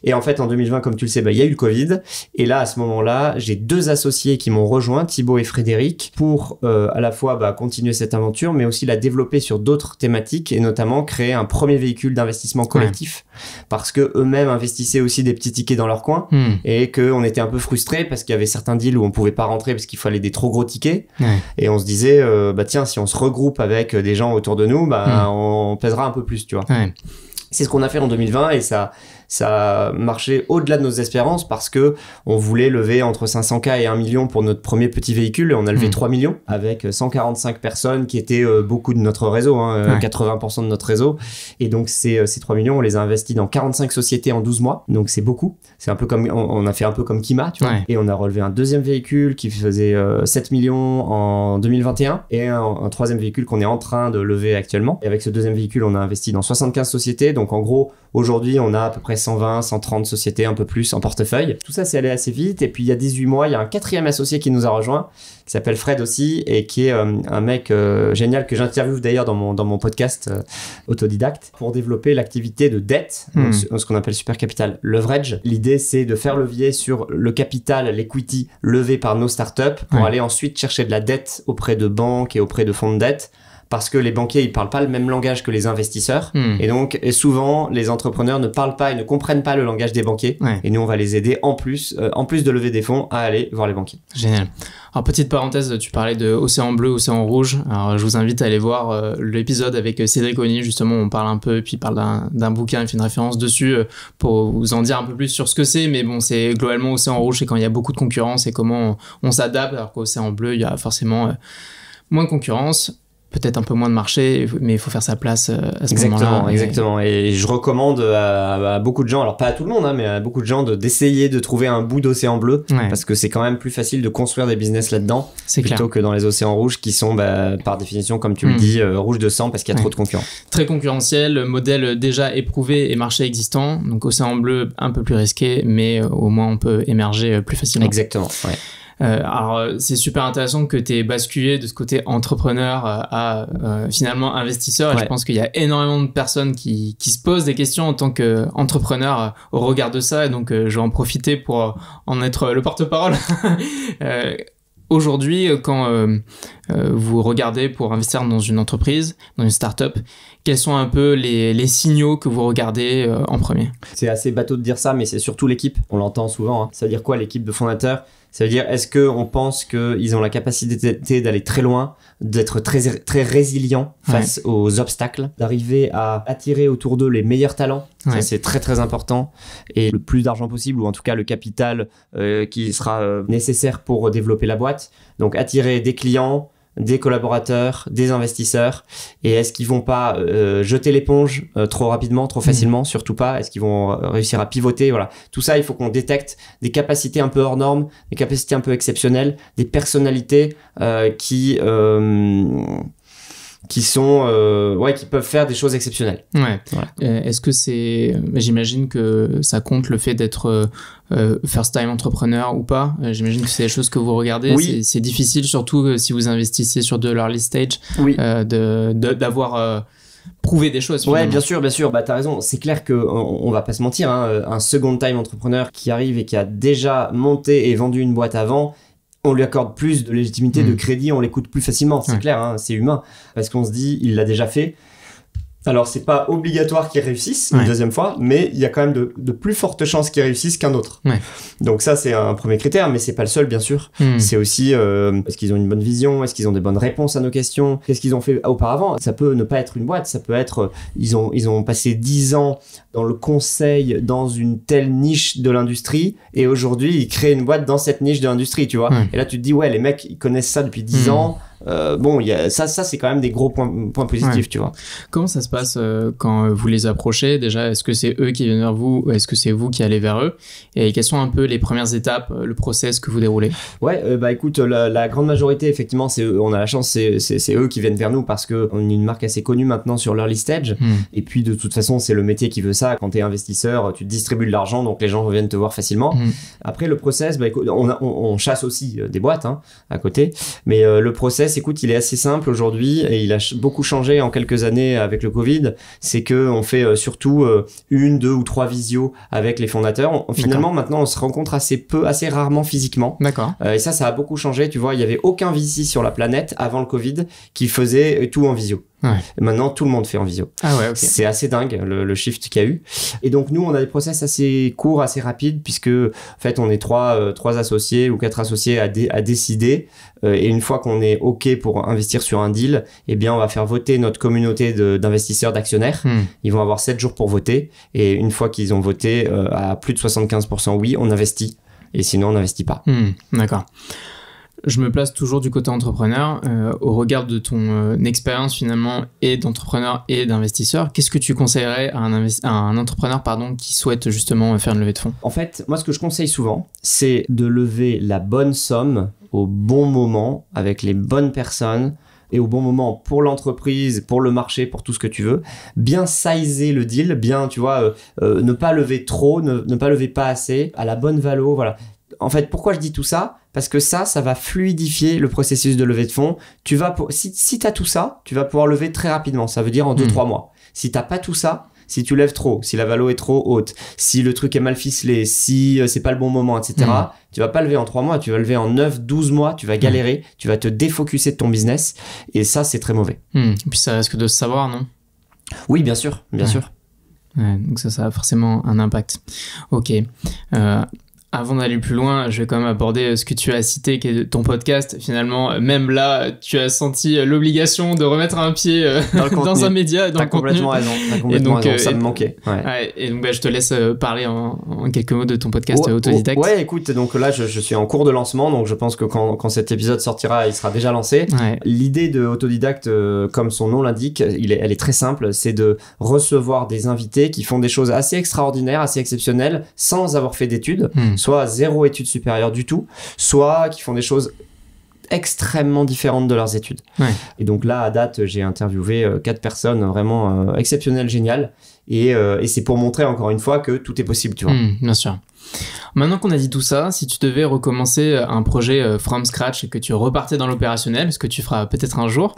S1: Et en fait, en 2020, comme tu le sais, il y a eu le Covid. Et là, à ce moment-là, j'ai 2 associés qui m'ont rejoint, Thibaut et Frédéric, pour à la fois continuer cette aventure, mais aussi la développer sur d'autres thématiques et notamment créer un premier véhicule d'investissement collectif parce que eux-mêmes investissaient aussi des petits tickets dans leur coin et qu'on était un peu frustrés parce qu'il y avait certains deals où on pouvait pas rentrer parce qu'il fallait des trop gros tickets et on se disait tiens, si on se regroupe avec des gens autour de nous, on pèsera un peu plus, tu vois. C'est ce qu'on a fait en 2020 et ça a marché au-delà de nos espérances parce que on voulait lever entre 500K et 1 million pour notre premier petit véhicule et on a levé 3 millions avec 145 personnes qui étaient beaucoup de notre réseau, 80% de notre réseau. Et donc, ces 3 millions, on les a investis dans 45 sociétés en 12 mois. Donc, c'est beaucoup. C'est un peu comme, on a fait un peu comme Kima, tu vois. Et on a relevé un deuxième véhicule qui faisait 7 millions en 2021 et un troisième véhicule qu'on est en train de lever actuellement. Et avec ce deuxième véhicule, on a investi dans 75 sociétés. Donc, en gros, aujourd'hui, on a à peu près 120, 130 sociétés, un peu plus en portefeuille. Tout ça, c'est allé assez vite. Et puis, il y a 18 mois, il y a un 4e associé qui nous a rejoint, qui s'appelle Fred aussi, et qui est un mec génial que j'interviewe d'ailleurs dans mon podcast Autodidacte, pour développer l'activité de dette, donc ce qu'on appelle Super Capital Leverage. L'idée, c'est de faire levier sur le capital, l'equity levé par nos startups pour aller ensuite chercher de la dette auprès de banques et auprès de fonds de dette. Parce que les banquiers, ils parlent pas le même langage que les investisseurs. Et donc, souvent, les entrepreneurs ne parlent pas et ne comprennent pas le langage des banquiers. Et nous, on va les aider en plus de lever des fonds, à aller voir les banquiers.
S2: Génial. Alors, petite parenthèse, tu parlais de Océan Bleu, Océan Rouge. Alors, je vous invite à aller voir l'épisode avec Cédric Ogny. Justement, on parle un peu, puis il parle d'un bouquin, il fait une référence dessus pour vous en dire un peu plus sur ce que c'est. Mais bon, c'est globalement Océan Rouge, c'est quand il y a beaucoup de concurrence et comment on s'adapte. Alors qu'Océan Bleu, il y a forcément moins de concurrence. Peut-être un peu moins de marché, mais il faut faire sa place à ce moment-là.
S1: Exactement. Et je recommande à beaucoup de gens, alors pas à tout le monde, mais à beaucoup de gens d'essayer de trouver un bout d'océan bleu, parce que c'est quand même plus facile de construire des business là-dedans, plutôt que dans les océans rouges qui sont, par définition, comme tu le dis, rouges de sang parce qu'il y a trop de concurrents.
S2: Très concurrentiel, modèle déjà éprouvé et marché existant. Donc océan bleu, un peu plus risqué, mais au moins on peut émerger plus facilement.
S1: Exactement,
S2: alors c'est super intéressant que tu aies basculé de ce côté entrepreneur à finalement investisseur et je pense qu'il y a énormément de personnes qui se posent des questions en tant qu'entrepreneur au regard de ça et donc je vais en profiter pour en être le porte-parole. Aujourd'hui, quand vous regardez pour investir dans une entreprise, dans une start-up, quels sont un peu les signaux que vous regardez en premier ?
S1: C'est assez bateau de dire ça, mais c'est surtout l'équipe. On l'entend souvent. Ça veut dire quoi, l'équipe de fondateurs ? Ça veut dire, est-ce qu'on pense qu'ils ont la capacité d'aller très loin, d'être très, très résilients face aux obstacles, d'arriver à attirer autour d'eux les meilleurs talents. Ça, c'est très, très important. Et le plus d'argent possible, ou en tout cas le capital qui sera nécessaire pour développer la boîte. Donc, attirer des clients, des collaborateurs, des investisseurs, et est-ce qu'ils vont pas jeter l'éponge trop rapidement, trop facilement, surtout pas, est-ce qu'ils vont réussir à pivoter, voilà. Tout ça, il faut qu'on détecte des capacités un peu hors normes, des capacités un peu exceptionnelles, des personnalités qui qui sont qui peuvent faire des choses exceptionnelles.
S2: Ouais.
S1: Voilà.
S2: Est-ce que j'imagine que ça compte le fait d'être first time entrepreneur ou pas. J'imagine que c'est des choses que vous regardez.
S1: Oui.
S2: C'est difficile, surtout si vous investissez sur de l'early stage, d'avoir prouvé des choses.
S1: Ouais, bien sûr. Bah, t'as raison. C'est clair que on va pas se mentir, hein, un second time entrepreneur qui arrive et qui a déjà monté et vendu une boîte avant, on lui accorde plus de légitimité, de crédit, on l'écoute plus facilement. C'est clair, hein, c'est humain. Parce qu'on se dit, il l'a déjà fait. Alors, c'est pas obligatoire qu'ils réussissent une deuxième fois, mais il y a quand même de plus fortes chances qu'ils réussissent qu'un autre. Ouais. Donc ça, c'est un premier critère, mais c'est pas le seul, bien sûr. C'est aussi, est-ce qu'ils ont une bonne vision? Est-ce qu'ils ont des bonnes réponses à nos questions? Qu'est-ce qu'ils ont fait auparavant? Ça peut ne pas être une boîte, ça peut être, ils ont passé 10 ans dans le conseil, dans une telle niche de l'industrie, et aujourd'hui, ils créent une boîte dans cette niche de l'industrie, tu vois. Et là, tu te dis, ouais, les mecs, ils connaissent ça depuis 10 ans. Ça c'est quand même des gros points positifs, tu vois.
S2: Comment ça se passe quand vous les approchez? Déjà, est-ce que c'est eux qui viennent vers vous ou est-ce que c'est vous qui allez vers eux? Et quelles sont un peu les premières étapes, le process que vous déroulez? Ouais,
S1: écoute, la grande majorité, effectivement, on a la chance, c'est eux qui viennent vers nous parce qu'on est une marque assez connue maintenant sur l'early stage. Et puis, de toute façon, c'est le métier qui veut ça. Quand t'es investisseur, tu distribues de l'argent, donc les gens viennent te voir facilement. Après, le process, écoute, on chasse aussi des boîtes à côté. Mais le process, écoute, il est assez simple aujourd'hui et il a beaucoup changé en quelques années avec le Covid. C'est que on fait surtout 1, 2 ou 3 visios avec les fondateurs. Finalement, maintenant, on se rencontre assez rarement physiquement.
S2: D'accord.
S1: Et ça a beaucoup changé. Tu vois, il y avait aucun VC sur la planète avant le Covid qui faisait tout en visio. Ouais. Et maintenant, tout le monde fait en visio. Ah ouais, ok. C'est assez dingue, le shift qu'il y a eu. Et donc, nous, on a des process assez courts, assez rapides, puisque, en fait, on est 3 associés ou 4 associés à décider. Et une fois qu'on est OK pour investir sur un deal, eh bien, on va faire voter notre communauté d'investisseurs, d'actionnaires. Ils vont avoir 7 jours pour voter. Et une fois qu'ils ont voté à plus de 75% oui, on investit. Et sinon, on n'investit pas.
S2: D'accord. Je me place toujours du côté entrepreneur. Au regard de ton expérience finalement et d'entrepreneur et d'investisseur, qu'est-ce que tu conseillerais à un entrepreneur qui souhaite justement faire une levée de fonds?
S1: En fait, moi ce que je conseille souvent, c'est de lever la bonne somme au bon moment avec les bonnes personnes et au bon moment pour l'entreprise, pour le marché, pour tout ce que tu veux. Bien sizer le deal, bien, tu vois, ne pas lever trop, ne pas lever pas assez, à la bonne valo, voilà. En fait, pourquoi je dis tout ça? Parce que ça va fluidifier le processus de levée de fonds. Si tu as tout ça, tu vas pouvoir lever très rapidement. Ça veut dire en 2-3 mois. Si tu n'as pas tout ça, si tu lèves trop, si la valo est trop haute, si le truc est mal ficelé, si c'est pas le bon moment, etc., tu vas pas lever en 3 mois, tu vas lever en 9-12 mois, tu vas galérer, tu vas te défocuser de ton business. Et ça, c'est très mauvais.
S2: Et puis ça risque de se savoir, non?
S1: Oui, bien sûr, bien sûr.
S2: Ouais, donc ça a forcément un impact. Ok. Avant d'aller plus loin, je vais quand même aborder ce que tu as cité, qui est ton podcast. Finalement, même là, tu as senti l'obligation de remettre un pied dans un média, dans le contenu.
S1: T'as complètement raison, ça me manquait. Ouais.
S2: Et donc, je te laisse parler en quelques mots de ton podcast Autodidacte.
S1: Ouais, écoute, donc là, je suis en cours de lancement, donc je pense que quand cet épisode sortira, il sera déjà lancé. Ouais. L'idée de Autodidacte, comme son nom l'indique, elle est très simple, c'est de recevoir des invités qui font des choses assez extraordinaires, assez exceptionnelles, sans avoir fait d'études. Soit 0 études supérieures du tout, soit qui font des choses extrêmement différentes de leurs études. Ouais. Et donc là, à date, j'ai interviewé 4 personnes vraiment exceptionnelles, géniales. Et c'est pour montrer encore une fois que tout est possible, tu vois.
S2: Bien sûr. Maintenant qu'on a dit tout ça, si tu devais recommencer un projet from scratch et que tu repartais dans l'opérationnel, ce que tu feras peut-être un jour,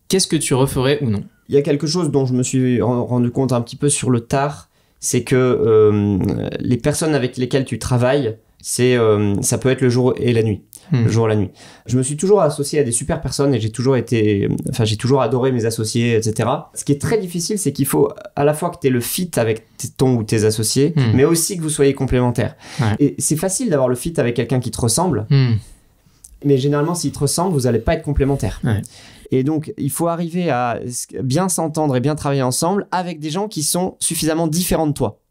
S2: qu'est-ce que tu referais ou non?
S1: Il y a quelque chose dont je me suis rendu compte un petit peu sur le tard, c'est que les personnes avec lesquelles tu travailles, ça peut être le jour et la nuit. Le jour et la nuit. Je me suis toujours associé à des super personnes et j'ai toujours adoré mes associés, etc. Ce qui est très difficile, c'est qu'il faut à la fois que tu aies le fit avec ton ou tes associés, mais aussi que vous soyez complémentaires. Ouais. Et c'est facile d'avoir le fit avec quelqu'un qui te ressemble, mais généralement, s'il te ressemble, vous n'allez pas être complémentaires. Ouais. Et donc, il faut arriver à bien s'entendre et bien travailler ensemble avec des gens qui sont suffisamment différents de toi.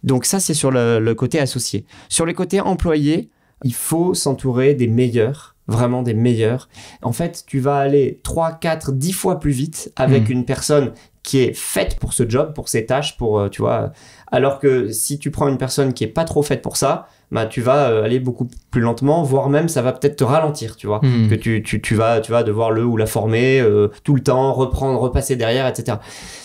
S1: Donc ça, c'est sur le côté associé. Sur les côtés employés, il faut s'entourer des meilleurs, vraiment des meilleurs. En fait, tu vas aller 3, 4, 10 fois plus vite avec une personne qui est faite pour ce job, pour ces tâches, pour, tu vois. Alors que si tu prends une personne qui est pas trop faite pour ça, bah, tu vas aller beaucoup plus lentement, voire même ça va peut-être te ralentir, tu vois. Que tu vas devoir le ou la former tout le temps, reprendre, repasser derrière, etc.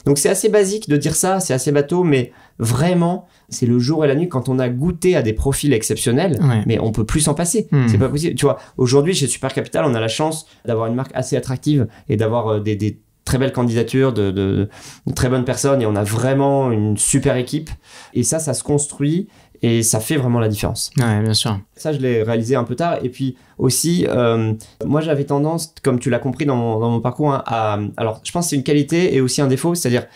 S1: Donc c'est assez basique de dire ça, c'est assez bateau, mais vraiment, c'est le jour et la nuit quand on a goûté à des profils exceptionnels, mais on peut plus s'en passer. C'est pas possible. Tu vois, aujourd'hui, chez Super Capital, on a la chance d'avoir une marque assez attractive et d'avoir des très belles candidatures de très bonnes personnes et on a vraiment une super équipe. Et ça se construit et ça fait vraiment la différence.
S2: Ouais, bien sûr.
S1: Ça, je l'ai réalisé un peu tard. Et puis aussi, moi, j'avais tendance, comme tu l'as compris dans mon parcours, hein, alors, je pense que c'est une qualité et aussi un défaut, c'est-à-dire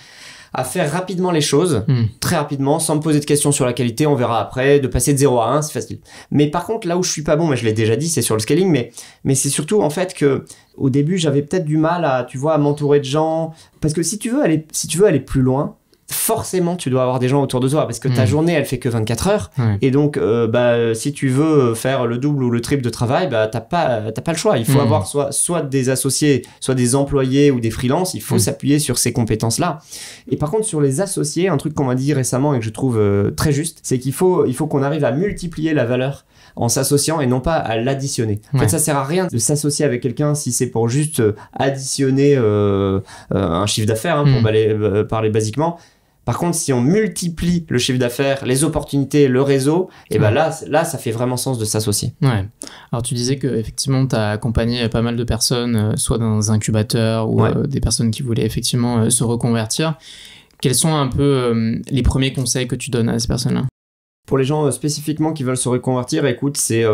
S1: à faire rapidement les choses, très rapidement, sans me poser de questions sur la qualité, on verra après, de passer de 0 à 1, c'est facile. Mais par contre, là où je suis pas bon, mais je l'ai déjà dit, c'est sur le scaling, mais c'est surtout en fait que au début, j'avais peut-être du mal à m'entourer de gens, parce que si tu veux aller plus loin, forcément tu dois avoir des gens autour de toi parce que ta journée elle fait que 24 heures et donc si tu veux faire le double ou le triple de travail, t'as pas le choix, il faut avoir soit des associés, soit des employés ou des freelances, il faut s'appuyer sur ces compétences là. Et par contre sur les associés, un truc qu'on m'a dit récemment et que je trouve très juste, c'est qu'il faut qu'on arrive à multiplier la valeur en s'associant et non pas à l'additionner. En fait, ça sert à rien de s'associer avec quelqu'un si c'est pour juste additionner un chiffre d'affaires, pour parler basiquement. Par contre, si on multiplie le chiffre d'affaires, les opportunités, le réseau, et là, ça fait vraiment sens de s'associer.
S2: Ouais. Alors, tu disais que effectivement, tu as accompagné pas mal de personnes, soit dans un incubateur ou des personnes qui voulaient effectivement se reconvertir. Quels sont un peu les premiers conseils que tu donnes à ces personnes-là ?
S1: Pour les gens spécifiquement qui veulent se reconvertir, écoute, c'est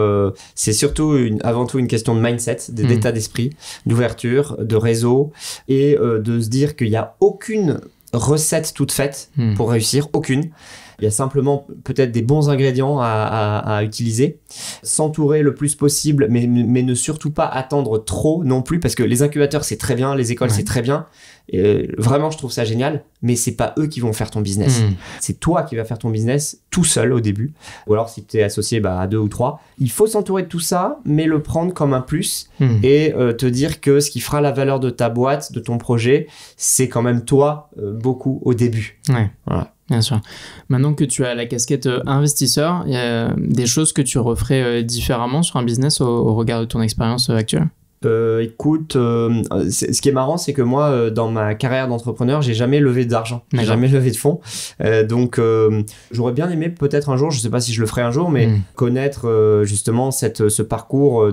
S1: surtout avant tout une question de mindset, d'état d'esprit, d'ouverture, de réseau et de se dire qu'il n'y a aucune recette toute faite pour réussir, aucune. Il y a simplement peut-être des bons ingrédients à utiliser, s'entourer le plus possible, mais ne surtout pas attendre trop non plus, parce que les incubateurs c'est très bien, les écoles c'est très bien, et vraiment je trouve ça génial, mais c'est pas eux qui vont faire ton business. C'est toi qui vas faire ton business tout seul au début, ou alors si tu es associé à 2 ou 3. Il faut s'entourer de tout ça, mais le prendre comme un plus et te dire que ce qui fera la valeur de ta boîte, de ton projet, c'est quand même toi beaucoup au début.
S2: Ouais.
S1: Voilà.
S2: Bien sûr. Maintenant que tu as la casquette investisseur, il y a des choses que tu referais différemment sur un business au regard de ton expérience actuelle ?
S1: Écoute, ce qui est marrant, c'est que moi, dans ma carrière d'entrepreneur, j'ai jamais levé d'argent, j'ai jamais levé de fonds. Donc, j'aurais bien aimé peut-être un jour, je sais pas si je le ferai un jour, mais connaître justement ce parcours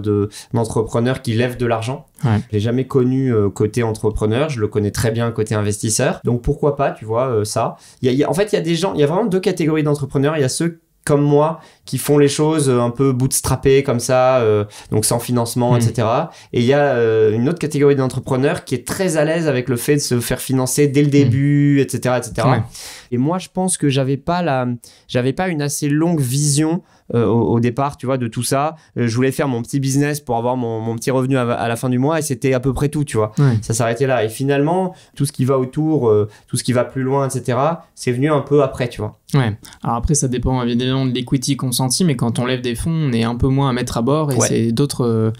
S1: d'entrepreneur qui lève de l'argent. Ouais. Je l'ai jamais connu côté entrepreneur, je le connais très bien côté investisseur. Donc, pourquoi pas, tu vois, ça. En fait, il y a des gens, il y a vraiment 2 catégories d'entrepreneurs. Il y a ceux comme moi, qui font les choses un peu bootstrappées comme ça, donc sans financement, etc. Et il y a une autre catégorie d'entrepreneurs qui est très à l'aise avec le fait de se faire financer dès le début, etc., etc. Ouais. Et moi, je pense que j'avais pas une assez longue vision au départ, tu vois, de tout ça. Je voulais faire mon petit business pour avoir mon petit revenu à la fin du mois et c'était à peu près tout, tu vois. Ouais. Ça s'arrêtait là. Et finalement, tout ce qui va autour, tout ce qui va plus loin, etc., c'est venu un peu après, tu vois.
S2: Ouais. Alors après, ça dépend évidemment de l'equity consenti, mais quand on lève des fonds, on est un peu moins à mettre à bord et c'est d'autres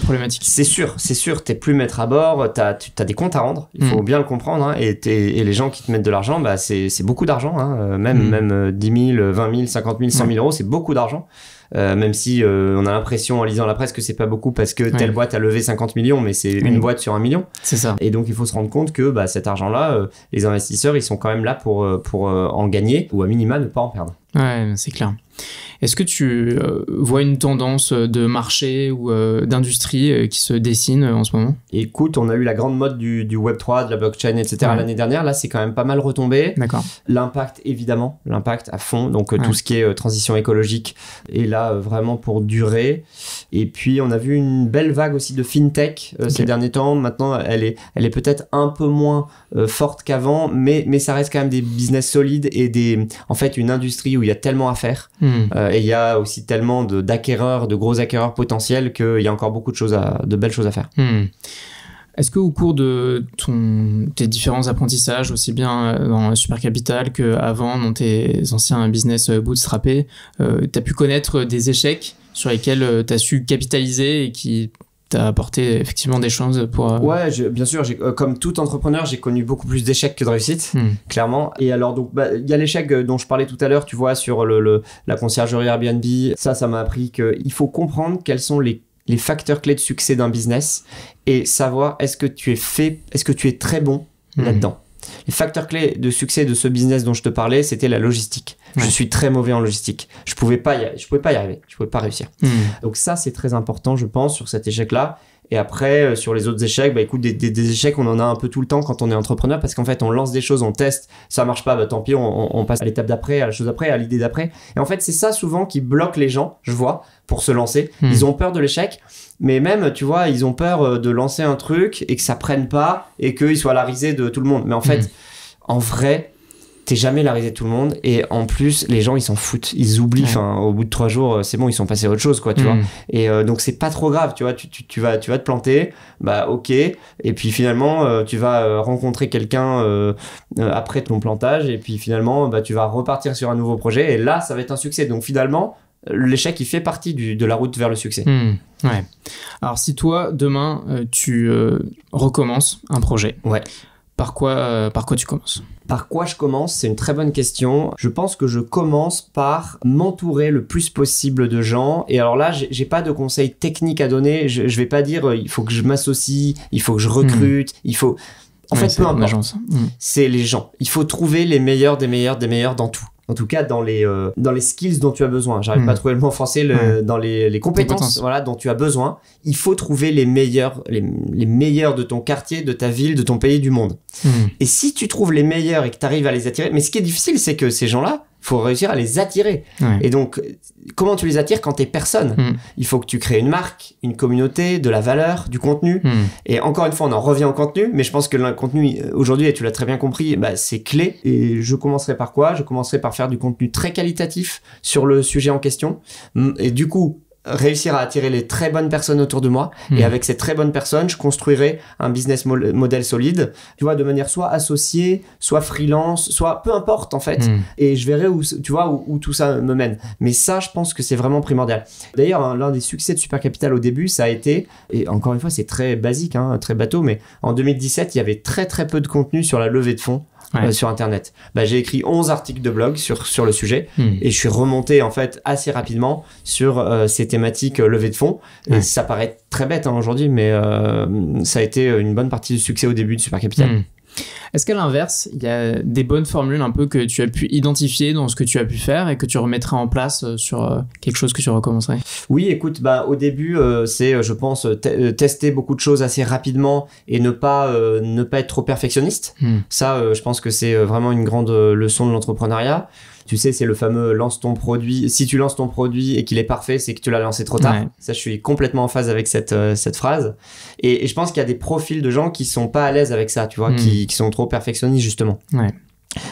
S2: problématiques.
S1: C'est sûr, t'es plus mettre à bord, t'as des comptes à rendre, il faut bien le comprendre, hein, et les gens qui te mettent de l'argent, c'est beaucoup d'argent, hein, même 10 000, 20 000, 50 000, 100 000 euros, c'est beaucoup d'argent. Même si on a l'impression en lisant la presse que c'est pas beaucoup parce que telle boîte a levé 50 millions, mais c'est une boîte sur 1 million.
S2: C'est ça.
S1: Et donc il faut se rendre compte que cet argent-là, les investisseurs, ils sont quand même là pour en gagner ou à minima ne pas en perdre.
S2: Ouais, c'est clair. Est-ce que tu vois une tendance de marché ou d'industrie qui se dessine en ce moment ?
S1: Écoute, on a eu la grande mode du Web3, de la blockchain, etc. l'année dernière. Là, c'est quand même pas mal retombé.
S2: D'accord.
S1: L'impact, évidemment, à fond. Donc, tout ce qui est transition écologique est là vraiment pour durer. Et puis, on a vu une belle vague aussi de fintech ces derniers temps. Maintenant, elle est peut-être un peu moins forte qu'avant, mais ça reste quand même des business solides et en fait, une industrie où il y a tellement à faire. Et il y a aussi tellement d'acquéreurs, de gros acquéreurs potentiels qu'il y a encore beaucoup de belles choses à faire.
S2: Est-ce qu'au cours de tes différents apprentissages, aussi bien dans Super Capital qu'avant dans tes anciens business bootstrappés, tu as pu connaître des échecs sur lesquels tu as su capitaliser et qui t'as apporté effectivement des choses pour...
S1: Ouais, bien sûr, comme tout entrepreneur, j'ai connu beaucoup plus d'échecs que de réussites, clairement. Et alors, donc, il y a l'échec dont je parlais tout à l'heure, tu vois, sur la conciergerie Airbnb. Ça m'a appris qu'il faut comprendre quels sont les facteurs clés de succès d'un business et savoir est-ce que tu es très bon là-dedans. Les facteurs clés de succès de ce business dont je te parlais, c'était la logistique. Ouais. Je suis très mauvais en logistique. Je pouvais pas y arriver. Je pouvais pas réussir. Donc ça, c'est très important, je pense, sur cet échec-là. Et après, sur les autres échecs, écoute, des échecs, on en a un peu tout le temps quand on est entrepreneur parce qu'en fait, on lance des choses, on teste, ça marche pas, tant pis, on passe à l'étape d'après, à la chose d'après, à l'idée d'après. Et en fait, c'est ça souvent qui bloque les gens, je vois, pour se lancer. Ils ont peur de l'échec, mais même, tu vois, ils ont peur de lancer un truc et que ça prenne pas et qu'il soit la risée de tout le monde. Mais en fait, en vrai, t'es jamais la risée de tout le monde et en plus les gens ils s'en foutent, ils oublient, au bout de 3 jours c'est bon, ils sont passés à autre chose quoi, tu vois. Et donc c'est pas trop grave, tu vois, tu vas te planter, ok, et puis finalement tu vas rencontrer quelqu'un après ton plantage et puis finalement tu vas repartir sur un nouveau projet et là ça va être un succès. Donc finalement l'échec il fait partie de la route vers le succès.
S2: Ouais. Alors si toi demain tu recommences un projet, par quoi tu commences ?
S1: Par quoi je commence ? C'est une très bonne question. Je pense que je commence par m'entourer le plus possible de gens. Et alors là, j'ai pas de conseils techniques à donner. Je vais pas dire il faut que je m'associe, il faut que je recrute, il faut... En fait, peu importe. C'est les gens. Il faut trouver les meilleurs des meilleurs des meilleurs dans tout. En tout cas, dans les skills dont tu as besoin. J'arrive pas à trouver le mot en français, dans les compétences voilà, dont tu as besoin. Il faut trouver les meilleurs de ton quartier, de ta ville, de ton pays, du monde. Et si tu trouves les meilleurs et que tu arrives à les attirer, mais ce qui est difficile, c'est que ces gens-là, faut réussir à les attirer. Et donc, comment tu les attires quand t'es personne ? Il faut que tu crées une marque, une communauté, de la valeur, du contenu. Et encore une fois, on en revient au contenu, mais je pense que le contenu, aujourd'hui, et tu l'as très bien compris, c'est clé. Et je commencerai par quoi ? Je commencerai par faire du contenu très qualitatif sur le sujet en question. Et du coup, réussir à attirer les très bonnes personnes autour de moi et avec ces très bonnes personnes je construirai un business model solide, tu vois, de manière soit associée, soit freelance, soit peu importe en fait, et je verrai où tout ça me mène. Mais ça, je pense que c'est vraiment primordial. D'ailleurs, l'un des succès de Super Capital au début, ça a été, et encore une fois c'est très basique, très bateau, mais en 2017 il y avait très très peu de contenu sur la levée de fonds sur internet. J'ai écrit 11 articles de blog sur le sujet et je suis remonté en fait assez rapidement sur ces thématiques levée de fonds. Et ça paraît très bête aujourd'hui, mais ça a été une bonne partie du succès au début de Super Capital.
S2: Est-ce qu'à l'inverse, il y a des bonnes formules un peu que tu as pu identifier dans ce que tu as pu faire et que tu remettrais en place sur quelque chose que tu recommencerais ?
S1: Oui, écoute, au début, c'est, je pense, tester beaucoup de choses assez rapidement et ne pas être trop perfectionniste. Ça, je pense que c'est vraiment une grande leçon de l'entrepreneuriat. Tu sais, c'est le fameux lance ton produit. Si tu lances ton produit et qu'il est parfait, c'est que tu l'as lancé trop tard. Ça, je suis complètement en phase avec cette phrase. Et je pense qu'il y a des profils de gens qui sont pas à l'aise avec ça, tu vois, qui sont trop perfectionnistes, justement.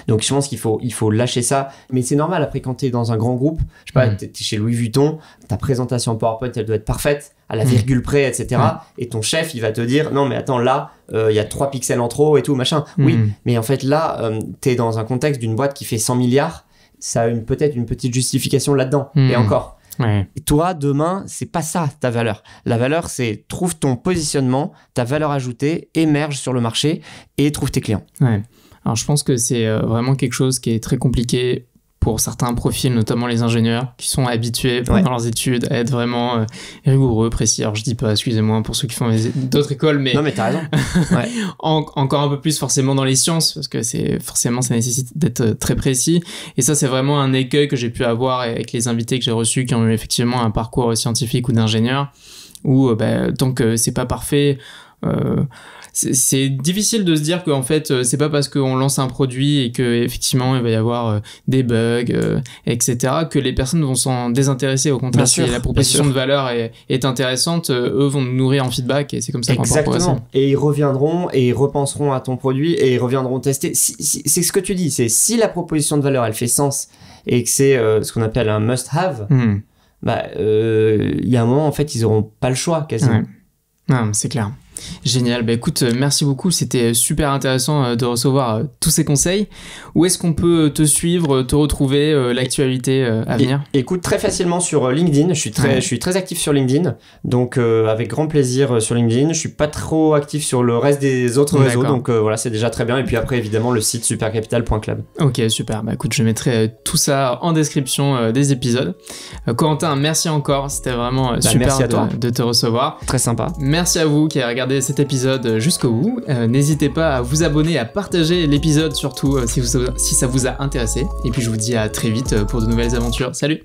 S1: Donc, je pense qu'il faut lâcher ça. Mais c'est normal, après, quand t'es dans un grand groupe, je sais pas, t'es chez Louis Vuitton, ta présentation PowerPoint, elle doit être parfaite, à la virgule près, etc. Et ton chef, il va te dire, non, mais attends, là, il y a 3 pixels en trop et tout, machin. Oui, mais en fait, là, t'es dans un contexte d'une boîte qui fait 100 milliards. Ça a peut-être une petite justification là-dedans. Et encore. Et toi, demain, c'est pas ça ta valeur. La valeur, c'est trouve ton positionnement, ta valeur ajoutée, émerge sur le marché et trouve tes clients.
S2: Alors, je pense que c'est vraiment quelque chose qui est très compliqué pour certains profils, notamment les ingénieurs, qui sont habitués pendant leurs études à être vraiment rigoureux, précis. Alors, je dis pas, excusez-moi, pour ceux qui font d'autres écoles, mais...
S1: Non, mais t'as raison.
S2: Encore un peu plus forcément dans les sciences, parce que ça nécessite d'être très précis. Et ça, c'est vraiment un écueil que j'ai pu avoir avec les invités que j'ai reçus qui ont eu effectivement un parcours scientifique ou d'ingénieur, où tant que c'est pas parfait... c'est difficile de se dire qu'en fait c'est pas parce qu'on lance un produit et que effectivement il va y avoir des bugs etc que les personnes vont s'en désintéresser. Au contraire, si la proposition de valeur est intéressante, eux vont nous nourrir en feedback et c'est comme ça qu'on va progresser.
S1: Et ils reviendront et ils repenseront à ton produit et ils reviendront tester. C'est ce que tu dis, c'est si la proposition de valeur elle fait sens et que c'est ce qu'on appelle un must have, il y a un moment en fait ils auront pas le choix quasiment.
S2: Non, c'est clair. Génial, bah écoute, merci beaucoup, c'était super intéressant de recevoir tous ces conseils. Où est-ce qu'on peut te suivre, te retrouver, l'actualité à venir?
S1: Écoute, très facilement sur LinkedIn, je suis très actif sur LinkedIn, donc avec grand plaisir sur LinkedIn. Je suis pas trop actif sur le reste des autres réseaux, donc voilà, c'est déjà très bien. Et puis après, évidemment, le site supercapital.club.
S2: Ok, super, bah écoute, je mettrai tout ça en description des épisodes. Corentin, merci encore, c'était vraiment super de te recevoir.
S1: Très sympa.
S2: Merci à vous qui avez regardé cet épisode jusqu'au bout. N'hésitez pas à vous abonner, à partager l'épisode surtout si ça vous a intéressé. Et puis je vous dis à très vite pour de nouvelles aventures. Salut!